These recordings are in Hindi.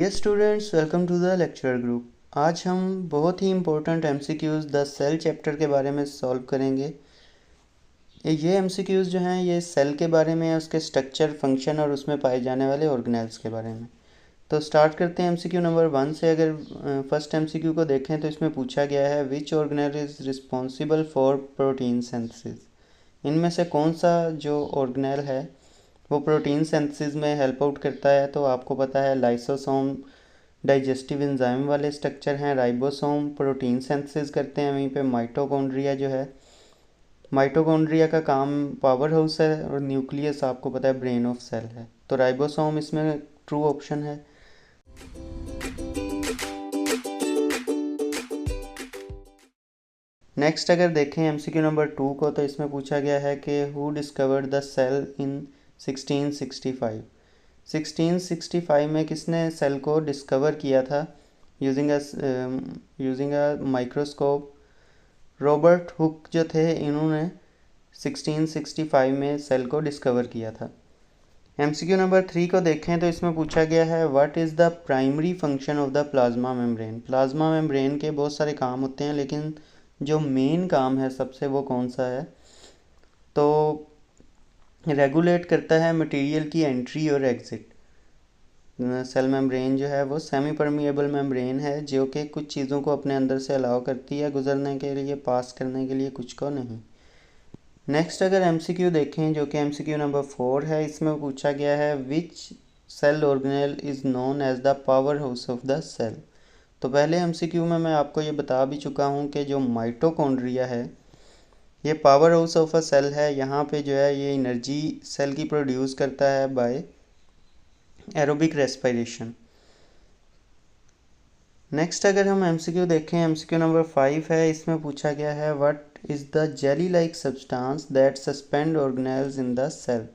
Dear students, welcome to the lecture group. आज हम बहुत ही important MCQs the cell chapter के बारे में सॉल्व करेंगे। ये एमसीक्यूज़ जो हैं ये सेल के बारे में है, उसके स्ट्रक्चर, फंक्शन और उसमें पाए जाने वाले ऑर्गेनेल्स के बारे में। तो स्टार्ट करते हैं एमसीक्यू नंबर 1 से। अगर फर्स्ट एमसीक्यू को देखें तो इसमें पूछा गया है which organelle is responsible for protein synthesis. इनमें से कौन सा जो ऑर्गेनेल है वो प्रोटीन सिंथेसिस में हेल्प आउट करता है। तो आपको पता है लाइसोसोम डाइजेस्टिव एंजाइम वाले स्ट्रक्चर हैं, राइबोसोम प्रोटीन सिंथेसिस करते हैं, वहीं पे माइटोकॉन्ड्रिया जो है, माइटोकॉन्ड्रिया का काम पावर हाउस है, और न्यूक्लियस आपको पता है ब्रेन ऑफ सेल है। तो राइबोसोम इसमें ट्रू ऑप्शन है। नेक्स्ट अगर देखें एमसीक्यू नंबर 2 को, तो इसमें पूछा गया है कि हु डिस्कवर्ड द सेल इन 1665। 1665 में किसने सेल को डिस्कवर किया था using a microscope. Robert Hooke जो थे, इन्होंने 1665 में सेल को डिस्कवर किया था। एमसीक्यू नंबर 3 को देखें तो इसमें पूछा गया है what is the primary function of the plasma membrane. Plasma membrane के बहुत सारे काम होते हैं, लेकिन जो मेन काम है सबसे वो कौन सा है। तो रेगुलेट करता है मटेरियल की एंट्री और एग्ज़िट। सेल मेम्ब्रेन जो है वो सेमी परमिएबल मेम्ब्रेन है, जो कि कुछ चीज़ों को अपने अंदर से अलाउ करती है गुजरने के लिए, पास करने के लिए, कुछ को नहीं। नेक्स्ट अगर एमसीक्यू देखें जो कि एमसीक्यू नंबर 4 है, इसमें पूछा गया है which cell organelle is known as the power house of the cell. तो पहले एमसीक्यू में मैं आपको ये बता भी चुका हूँ कि जो माइटोकॉन्ड्रिया है ये power house of a cell है। यहाँ पे जो है ये एनर्जी सेल की प्रोड्यूस करता है बाय एरोबिक रेस्पिरेशन। नेक्स्ट अगर हम एमसीक्यू देखें, एमसीक्यू नंबर 5 है, इसमें पूछा गया है what is the jelly like substance that suspend organelles in the cell.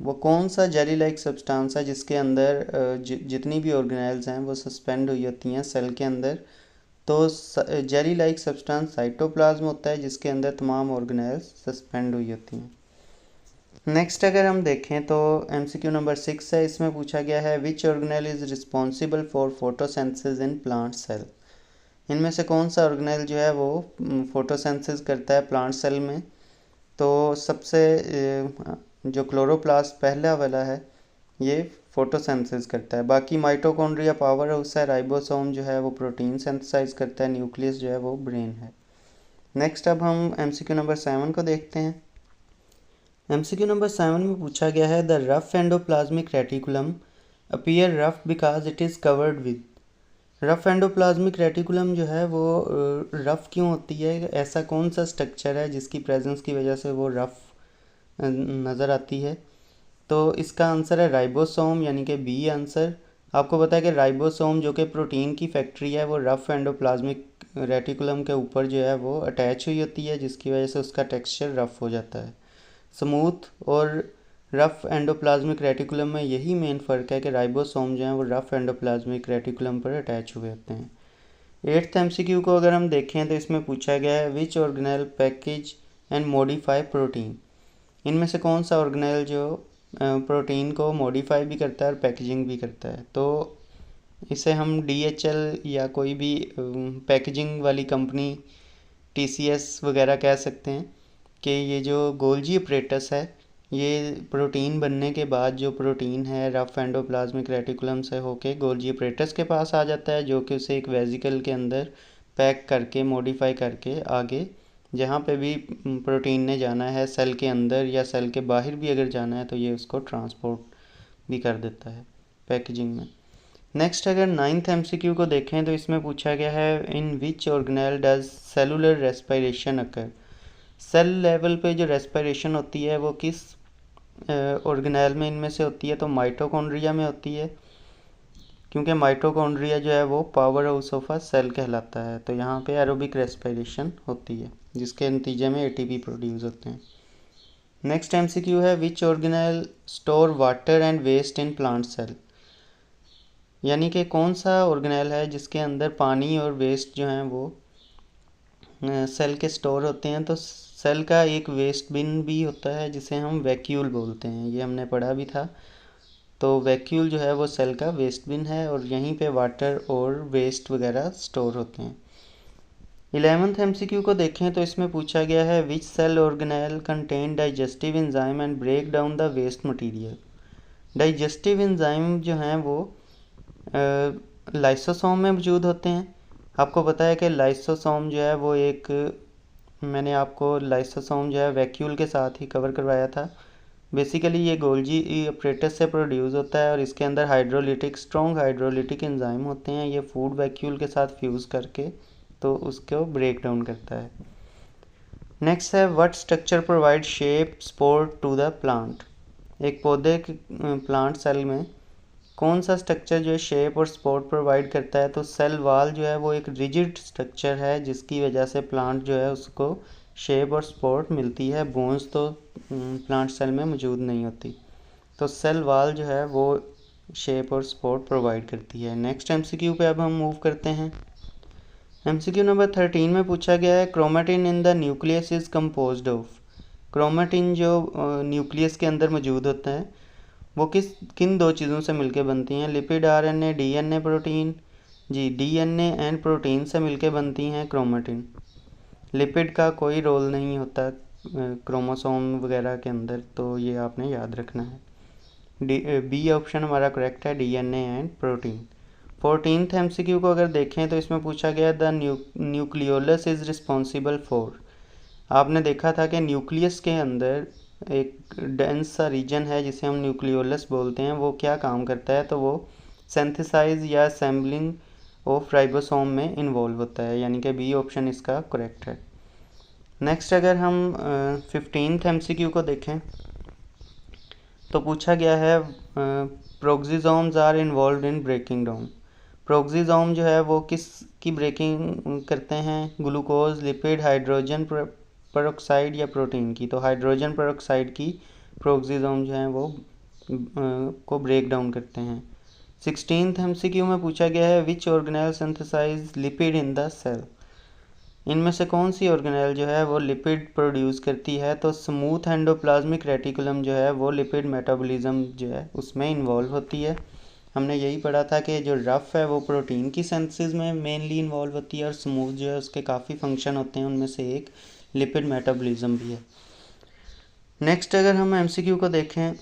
वो कौन सा जेली लाइक सब्सटेंस है जिसके अंदर जितनी भी ऑर्गेनेल्स हैं वो सस्पेंड हुई होती हैं सेल के अंदर। तो जेली लाइक सब्सटेंस साइटोप्लाज्म होता है, जिसके अंदर तमाम ऑर्गेनेल्स सस्पेंड हुई होती हैं। नेक्स्ट अगर हम देखें तो एमसीक्यू नंबर 6 है, इसमें पूछा गया है which organelle is responsible for photosynthesis in plant cell. इनमें से कौन सा ऑर्गेनेल जो है वो फोटोसिंथेसिस करता है प्लांट सेल में। तो सबसे जो क्लोरोप्लास्ट पहला वाला है ये फोटोसिंथेसिस करता है। बाकी माइटोकॉन्ड्रिया पावर हाउस है, राइबोसोम जो है वो प्रोटीन सिंथेसाइज करता है, न्यूक्लियस जो है वो ब्रेन है। नेक्स्ट अब हम एमसीक्यू नंबर 7 को देखते हैं। एमसीक्यू नंबर 7 में पूछा गया है the rough endoplasmic reticulum appear rough because it is covered with. Rough endoplasmic reticulum जो है वो रफ क्यों होती है, ऐसा कौन सा स्ट्रक्चर है जिसकी प्रेजेंस की वजह से वो रफ नज़र आती है। तो इसका आंसर है राइबोसोम, यानी कि बी आंसर। आपको पता है कि राइबोसोम जो कि प्रोटीन की फैक्ट्री है वो रफ एंडोप्लाज्मिक रेटिकुलम के ऊपर जो है वो अटैच हुई होती है, जिसकी वजह से उसका टेक्सचर रफ हो जाता है। स्मूथ और रफ एंडोप्लाज्मिक रेटिकुलम में यही मेन फ़र्क है कि राइबोसोम जो है वो रफ एंडोप्लाज्मिक रेटिकुलम पर अटैच हुए होते हैं। 8th एमसीक्यू को अगर हम देखें तो इसमें पूछा गया है which organelle package and modify protein. इनमें से कौन सा ऑर्गेनेल जो प्रोटीन को मॉडिफाई भी करता है और पैकेजिंग भी करता है। तो इसे हम डीएचएल या कोई भी पैकेजिंग वाली कंपनी टीसीएस वगैरह कह सकते हैं कि ये जो गोल्जी अपरेटस है ये प्रोटीन बनने के बाद जो प्रोटीन है रफ एंडोप्लाज्मिक रेटिकुलम से होके गोल्जी अपरेटस के पास आ जाता है, जो कि उसे एक वेजिकल के अंदर पैक करके मॉडिफाई करके आगे जहाँ पे भी प्रोटीन ने जाना है सेल के अंदर या सेल के बाहर भी अगर जाना है तो ये उसको ट्रांसपोर्ट भी कर देता है पैकेजिंग में। नेक्स्ट अगर 9th एमसीक्यू को देखें तो इसमें पूछा गया है in which organelle does cellular respiration occur. Cell level पे जो रेस्पिरेशन होती है वो किस ऑर्गेनेल में इनमें से होती है। तो माइटोकॉन्ड्रिया में होती है, क्योंकि माइटोकॉन्ड्रिया जो है वो power house of a cell कहलाता है। तो यहाँ पे एरोबिक रेस्पिरेशन होती है, जिसके नतीजे में एटीपी प्रोड्यूस होते हैं। नेक्स्ट एमसीक्यू है which organelle store water and waste in plant cell. यानी कि कौन सा ऑर्गेनेल है जिसके अंदर पानी और वेस्ट जो हैं वो सेल के स्टोर होते हैं। तो सेल का एक वेस्ट बिन भी होता है जिसे हम वैक्यूल बोलते हैं, ये हमने पढ़ा भी था। तो वैक्यूल जो है वो सेल का वेस्ट बिन है और यहीं पे वाटर और वेस्ट वगैरह स्टोर होते हैं। 11th MCQ को देखें तो इसमें पूछा गया है which cell organelle contain digestive enzyme and break down the waste material. Digestive enzyme जो हैं वो लाइसोसोम में मौजूद होते हैं। आपको पता है कि लाइसोसोम जो है वो एक, मैंने आपको लाइसोसोम जो है वैक्यूल के साथ ही कवर करवाया था। बेसिकली ये गोल्जी अपरेटस से प्रोड्यूस होता है और इसके अंदर स्ट्रॉन्ग हाइड्रोलिटिक एंजाइम होते हैं। ये फूड वैक्यूल के साथ फ्यूज़ करके तो उसको ब्रेक डाउन करता है। नेक्स्ट है what structure provide shape support to the plant. एक पौधे के प्लांट सेल में कौन सा स्ट्रक्चर जो है शेप और सपोर्ट प्रोवाइड करता है, तो सेल वाल जो है वो एक रिजिड स्ट्रक्चर है जिसकी वजह से प्लांट जो है उसको शेप और सपोर्ट मिलती है। बोन्स तो प्लांट सेल में मौजूद नहीं होती, तो सेल वाल जो है वो शेप और सपोर्ट प्रोवाइड करती है। नेक्स्ट MCQ पे अब हम मूव करते हैं। MCQ नंबर 13 में पूछा गया है chromatin in the nucleus is composed of. Chromatin जो न्यूक्लियस के अंदर मौजूद होता है वो किन दो चीज़ों से मिलकर बनती हैं, लिपिड RNA DNA प्रोटीन। जी, DNA एंड प्रोटीन से मिलकर बनती हैं क्रोमेटिन। लिपिड का कोई रोल नहीं होता क्रोमोसोम वगैरह के अंदर, तो ये आपने याद रखना है। बी ऑप्शन हमारा करेक्ट है, DNA and protein. 14th MCQ को अगर देखें तो इसमें पूछा गया the nucleolus is responsible for. आपने देखा था कि न्यूक्लियस के अंदर एक डेंस सा रीजन है जिसे हम न्यूक्लियोलस बोलते हैं, वो क्या काम करता है, तो वो सिंथेसाइज या असेंबलिंग ऑफ राइबोसोम में इन्वॉल्व होता है, यानी कि बी ऑप्शन इसका करेक्ट है। नेक्स्ट अगर हम 15th MCQ को देखें तो पूछा गया है peroxisomes are involved in breaking down. Peroxisome जो है वो किस की ब्रेकिंग करते हैं, ग्लूकोज, लिपिड, हाइड्रोजन पेरोक्साइड या प्रोटीन की। तो हाइड्रोजन पेरोक्साइड की प्रोक्सिसोम जो है वो को ब्रेक डाउन करते हैं। 16th MCQ में पूछा गया है which organelle synthesize lipid in the cell. इनमें से कौन सी ऑर्गेनेल जो है वो लिपिड प्रोड्यूस करती है, तो स्मूथ एंडोप्लाज्मिक रेटिकुलम जो है वो लिपिड मेटाबॉलिज्म जो है उसमें इन्वॉल्व होती है। हमने यही पढ़ा था कि जो रफ़ है वो प्रोटीन की सिंथेसिस में मेनली इन्वॉल्व होती है और स्मूथ जो है उसके काफ़ी फंक्शन होते हैं, उनमें से एक लिपिड मेटाबॉलिज्म भी है। नेक्स्ट अगर हम MCQ को देखें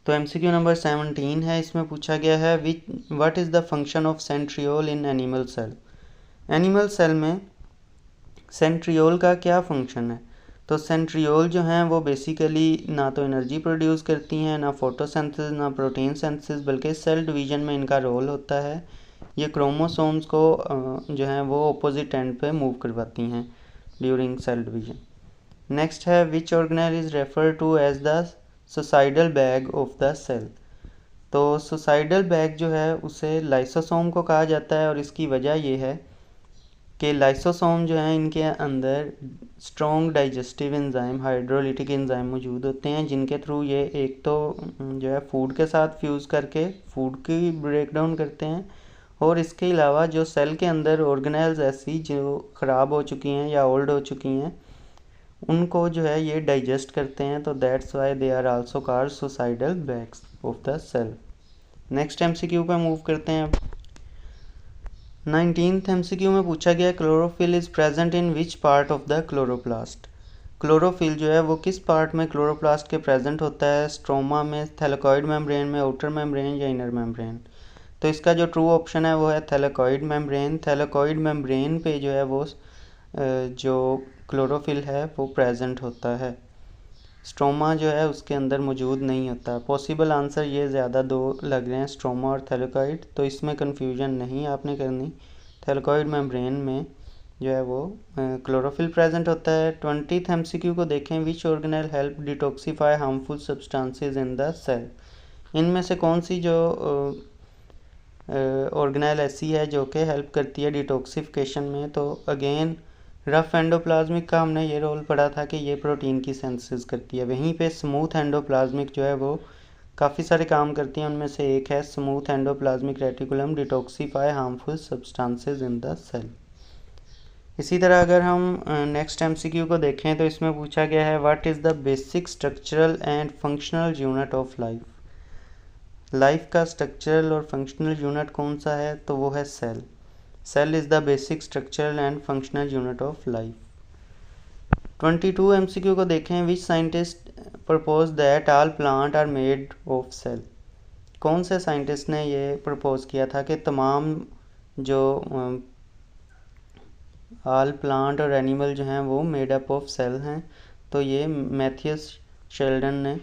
तो MCQ नंबर 17 है। इसमें पूछा गया है what is the function of centriole in animal cell. Animal cell में सेंट्रियोल का क्या फंक्शन है, तो सेंट्रियोल जो हैं वो बेसिकली ना तो एनर्जी प्रोड्यूस करती हैं, ना फोटोसिंथेसिस, ना प्रोटीन सिंथेसिस, बल्कि सेल डिवीजन में इनका रोल होता है। ये क्रोमोसोम्स को जो है वो अपोजिट एंड पे मूव करवाती हैं ड्यूरिंग सेल डिवीजन। नेक्स्ट है which organelle is refer to as the suicidal bag of the cell. तो सुसाइडल बैग जो है उसे लाइसोसोम को कहा जाता है और इसकी वजह ये है कि लाइसोसोम जो है इनके अंदर strong digestive enzyme, hydrolytic enzyme मौजूद होते हैं जिनके थ्रू ये एक तो जो है फूड के साथ फ्यूज़ करके फूड की ब्रेक डाउन करते हैं, और इसके अलावा जो सेल के अंदर ऑर्गेनेल्स ऐसी जो ख़राब हो चुकी हैं या ओल्ड हो चुकी हैं उनको जो है ये डाइजेस्ट करते हैं, तो that's why they are also called suicidal bags of the cell. Next MCQ पे मूव करते हैं। 19th MCQ में पूछा गया chlorophyll is present in which part of the chloroplast. Chlorophyll जो है वो किस पार्ट में क्लोरोप्लास्ट के प्रेजेंट होता है, स्ट्रोमा में, थैलेकॉइड मेम्ब्रेन में, आउटर मेम्ब्रेन या इनर मेम्ब्रेन। तो इसका जो ट्रू ऑप्शन है वो है थैलेकॉइड मेम्ब्रेन। थैलेकॉइड मेम्ब्रेन पे जो है वो जो क्लोरोफिल है वो प्रेजेंट होता है, स्ट्रोमा जो है उसके अंदर मौजूद नहीं होता। पॉसिबल आंसर ये ज़्यादा दो लग रहे हैं, स्ट्रोमा और थैलेकॉइड, तो इसमें कन्फ्यूजन नहीं आपने करनी। थैलेकॉइड मेम्ब्रेन में जो है वो क्लोरोफिल प्रेजेंट होता है। 20th MCQ को देखें which organelle help detoxify harmful substances in the cell. इनमें से कौन सी जो ऑर्गेनेल ऐसी है जो कि हेल्प करती है डिटॉक्सिफिकेशन में, तो अगेन रफ एंडोप्लाज्मिक का हमने ये रोल पढ़ा था कि ये प्रोटीन की सिंथेसिस करती है। वहीं पे स्मूथ एंडोप्लाज्मिक जो है वो काफ़ी सारे काम करती हैं, उनमें से एक है smooth endoplasmic reticulum detoxify harmful substances in the cell. इसी तरह अगर हम नेक्स्ट MCQ को देखें तो इसमें पूछा गया है what is the basic structural and functional unit of life. Life का स्ट्रक्चरल और फंक्शनल यूनिट कौन सा है, तो वो है cell. Cell is the basic structural and functional unit of life. 22 MCQ को देखें। Which scientist propose that all plant are made of cell. कौन से साइंटिस्ट ने ये प्रपोज किया था कि तमाम जो ऑल प्लांट और एनिमल जो हैं वो मेड अप ऑफ सेल हैं, तो ये मैथियस शेल्डन ने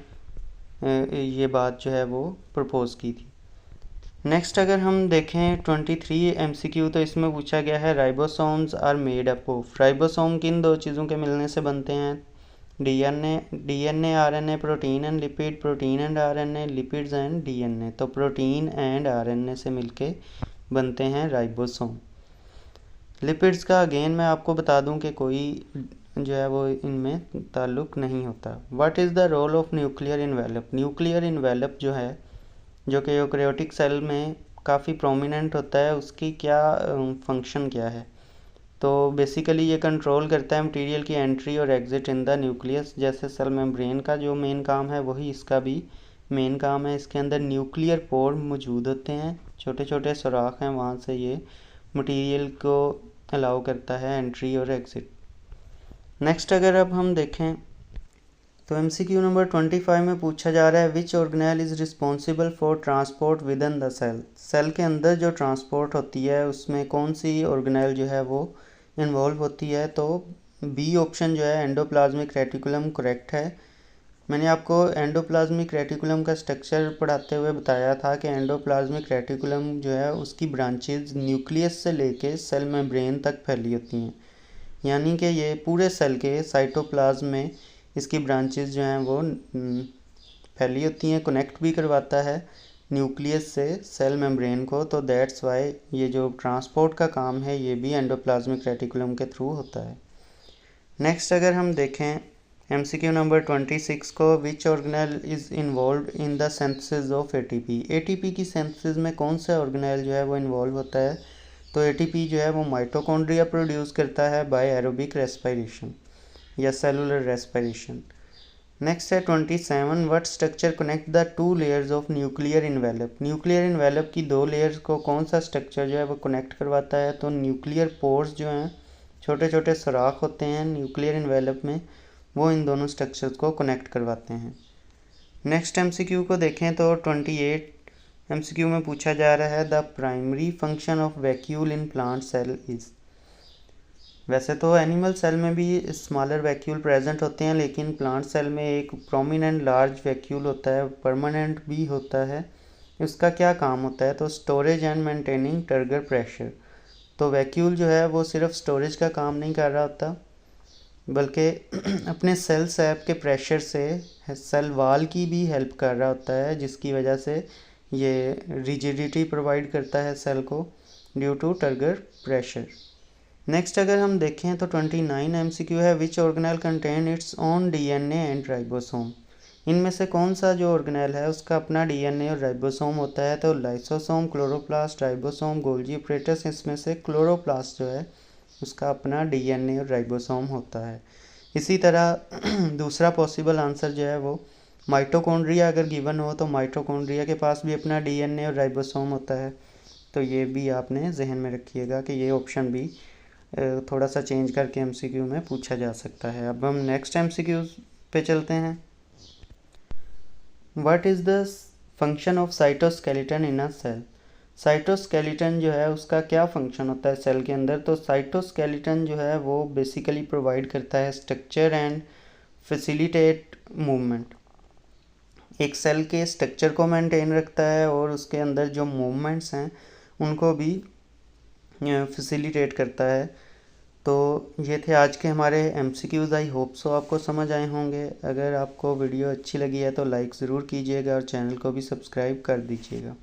ये बात जो है वो प्रपोज की थी। नेक्स्ट अगर हम देखें 23 MCQ, तो इसमें पूछा गया है ribosomes are made up of. Ribosome किन दो चीज़ों के मिलने से बनते हैं, DNA RNA, protein and lipid, protein and RNA, lipids and DNA. तो प्रोटीन एंड आरएनए से मिलके बनते हैं राइबोसोम। लिपिड्स का अगेन मैं आपको बता दूं कि कोई जो है वो इनमें ताल्लुक़ नहीं होता। What is the role of nuclear envelope. Nuclear envelope जो है, जो कि यूकैरियोटिक सेल में काफ़ी प्रोमिनेंट होता है, उसकी क्या फंक्शन क्या है, तो बेसिकली ये कंट्रोल करता है मटेरियल की एंट्री और एग्ज़िट इन द न्यूक्लियस। जैसे सेल मेम्ब्रेन का जो मेन काम है वही इसका भी मेन काम है। इसके अंदर न्यूक्लियर पोर मौजूद होते हैं, छोटे छोटे सुराख हैं, वहाँ से ये मटेरियल को अलाउ करता है एंट्री और एग्ज़िट। नेक्स्ट अगर अब हम देखें तो MCQ नंबर 25 में पूछा जा रहा है which organelle is responsible for transport within the cell. Cell के अंदर जो ट्रांसपोर्ट होती है उसमें कौन सी ऑर्गेनेल जो है वो इन्वॉल्व होती है, तो बी ऑप्शन जो है एंडोप्लाज्मिक रेटिकुलम करेक्ट है। मैंने आपको एंडोप्लाज्मिक रेटिकुलम का स्ट्रक्चर पढ़ाते हुए बताया था कि एंडोप्लाज्मिक रेटिकुलम जो है उसकी ब्रांचेज न्यूक्लियस से लेके सेल मेम्ब्रेन तक फैली होती हैं, यानी कि ये पूरे सेल के साइटोप्लाज्म में इसकी ब्रांचेज जो हैं वो फैली होती हैं, कनेक्ट भी करवाता है न्यूक्लियस से सेल मेम्ब्रेन को। तो दैट्स वाई ये जो ट्रांसपोर्ट का काम है ये भी एंडोप्लाज्मिक रेटिकुलम के थ्रू होता है। नेक्स्ट अगर हम देखें MCQ नंबर 26 को, विच organelle is involve in the synthesis of ATP। ATP की सिंथेसिस में कौन सा ऑर्गेनेल जो है वो इन्वॉल्व होता है, तो ATP जो है वो माइटोकॉन्ड्रिया प्रोड्यूस करता है बाय एरोबिक रेस्पिरेशन या सेलुलर रेस्पिरेशन। नेक्स्ट है 27, what structure connect the two layers of nuclear envelope. Nuclear envelope की दो लेयर्स को कौन सा स्ट्रक्चर जो है वो कनेक्ट करवाता है, तो न्यूक्लियर पोर्स जो हैं, छोटे छोटे सुराख होते हैं न्यूक्लियर इन्वेलप में, वो इन दोनों स्ट्रक्चर्स को कनेक्ट करवाते हैं। नेक्स्ट MCQ को देखें तो 28 MCQ में पूछा जा रहा है the primary function of vacuole in plant cell is. वैसे तो एनिमल सेल में भी स्मॉलर वैक्यूल प्रेजेंट होते हैं, लेकिन प्लांट सेल में एक प्रोमिनेंट लार्ज वैक्यूल होता है, परमानेंट भी होता है। उसका क्या काम होता है, तो storage and maintaining turgor pressure. तो वैक्यूल जो है वो सिर्फ स्टोरेज का काम नहीं कर रहा होता, बल्कि अपने सेल सैप के प्रेशर से सेल वाल की भी हेल्प कर रहा होता है, जिसकी वजह से ये रिजिडिटी प्रोवाइड करता है सेल को due to turgor pressure. Next अगर हम देखें तो 29 MCQ है which organelle contain its own DNA and ribosome. इनमें से कौन सा जो ऑर्गेनेल है उसका अपना DNA और राइबोसोम होता है, तो lysosome, chloroplast, ribosome, Golgi apparatus, इसमें से क्लोरोप्लास्ट जो है उसका अपना DNA और राइबोसोम होता है। इसी तरह दूसरा पॉसिबल आंसर जो है वो माइटोकॉन्ड्रिया अगर गिवन हो तो माइटोकॉन्ड्रिया के पास भी अपना DNA और राइबोसोम होता है। तो ये भी आपने जहन में रखिएगा कि ये ऑप्शन भी थोड़ा सा चेंज करके MCQ में पूछा जा सकता है। अब हम नेक्स्ट MCQ पे चलते हैं। What is the function of cytoskeleton in a cell. Cytoskeleton जो है उसका क्या फंक्शन होता है सेल के अंदर, तो साइटोस्केलेटन जो है वो बेसिकली प्रोवाइड करता है स्ट्रक्चर एंड फैसिलिटेट मूवमेंट। एक सेल के स्ट्रक्चर को मेंटेन रखता है और उसके अंदर जो मूवमेंट्स हैं उनको भी फैसिलिटेट करता है। तो ये थे आज के हमारे MCQs। आई होप सो आपको समझ आए होंगे। अगर आपको वीडियो अच्छी लगी है तो लाइक ज़रूर कीजिएगा और चैनल को भी सब्सक्राइब कर दीजिएगा।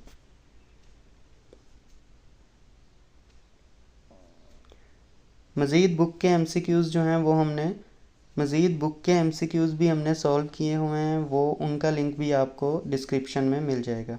मज़ीद बुक के MCQs जो हैं वो मज़ीद बुक के MCQs भी हमने सॉल्व किए हुए हैं, वो उनका लिंक भी आपको डिस्क्रिप्शन में मिल जाएगा।